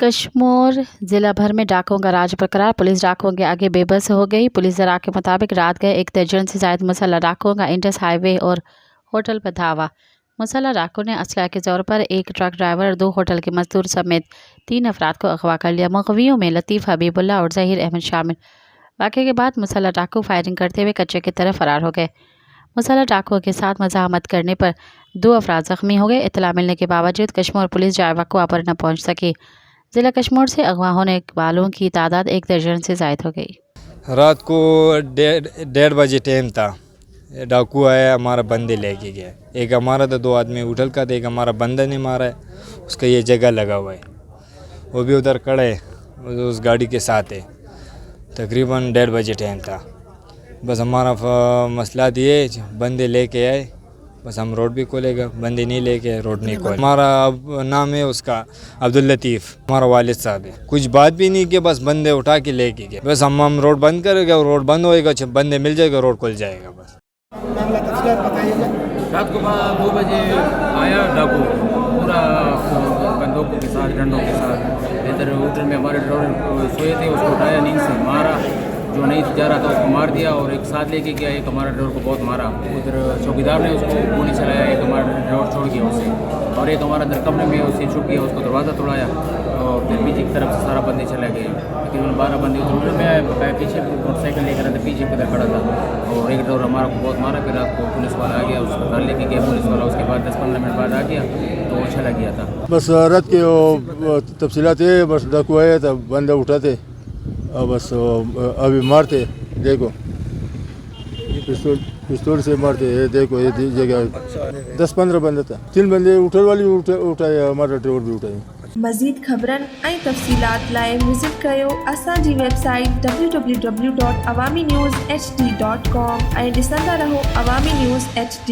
कश्मीर ज़िला भर में डाकुओं का राज बरकरार। पुलिस डाकुओं के आगे बेबस हो गई। पुलिस ज़रा के मुताबिक रात गए 1 दर्जन से ज़ायद मुसल्लह डाकुओं का इंडस हाईवे और होटल पर धावा। मुसल्लह डाकुओं ने असला के तौर पर एक ट्रक ड्राइवर और 2 होटल के मजदूर समेत 3 अफराद को अगवा कर लिया। मुग़वियों में लतीफ़ हबीबुल्लाह और ज़हीर अहमद शामिल। वाक़े के बाद मुसल्लह डाकू फायरिंग करते हुए कच्चे की तरफ फरार हो गए। मुसल्लह डाकुओं के साथ मज़ाहमत करने पर 2 अफराद ज़ख्मी हो गए। इत्तला मिलने के बावजूद कश्मीर पुलिस जायवकुआ पर न पहुँच सकी। ज़िला कश्मीर से अगवा होने वालों की तादाद 1 दर्जन से ज़ायद हो गई। रात को 1:30 बजे टाइम था, डाकू आया, हमारा बंदे लेके गया। एक हमारा था, 2 आदमी उठल का था, एक हमारा बंदा ने मारा है, उसका ये जगह लगा हुआ है, वो भी उधर खड़ा है, उस गाड़ी के साथ है। तकरीबन 1:30 बजे टाइम था। बस हमारा मसला ये बंदे लेके आए, बस हम रोड भी खोलेगा, बंदे नहीं लेके रोड नहीं खोले। हमारा नाम है उसका अब्दुल लतीफ़, हमारा वालिद साहब है। कुछ बात भी नहीं कि बस बंदे उठा के लेके गए। बस हम रोड बंद करेंगे और रोड बंद होएगा, जब बंदे मिल जाएगा रोड खुल जाएगा। बस रात को 2 बजे आया डाकू, पूरा बंदूकों के साथ, डंडों के साथ। इधर होटल में हमारे ड्राइवर सोए थे, उसको उठाया, नींद से मारा, जो नहीं जा रहा था उसको मार दिया और एक साथ लेके गया। एक हमारा ड्राइवर को बहुत मारा, उधर चौकीदार ने उसको गोली चलाया, एक हमारा ड्राइवर छोड़ गया उसे, और एक हमारा अंदर कमरे में उसे छुप गया, उसको दरवाज़ा तोड़ाया और फिर पीछे की तरफ से सारा बंदे चले गए। तकरीबन 12 बंदे उधर में आए, पीछे मोटरसाइकिल लेकर आते, पीछे किधर खड़ा था और एक ड्राइवर हमारा को बहुत मारा। फिर रात को पुलिस वाला आ गया, उसको घर लेके गया पुलिस वाला, उसके बाद 10-15 मिनट बाद आ गया तो वो चला गया था। बस रात के तफसीलात है, बस डाकू आया था, बंदा उठाते और बस अभी मारते, देखो पिस्तौल से मारते, ये देखो ये जगह 10-15 बंदा था, 3 बंदे उठल वाली उठाए, हमारा ड्राइवर भी उठाए। मज़ीद ख़बरनि ऐं तफ़सीलात लाइ विज़िट कयो असांजी वेबसाइट www.awamiNewsHD.com ऐं ॾिसंदा रहो अवामी न्यूज़ HD।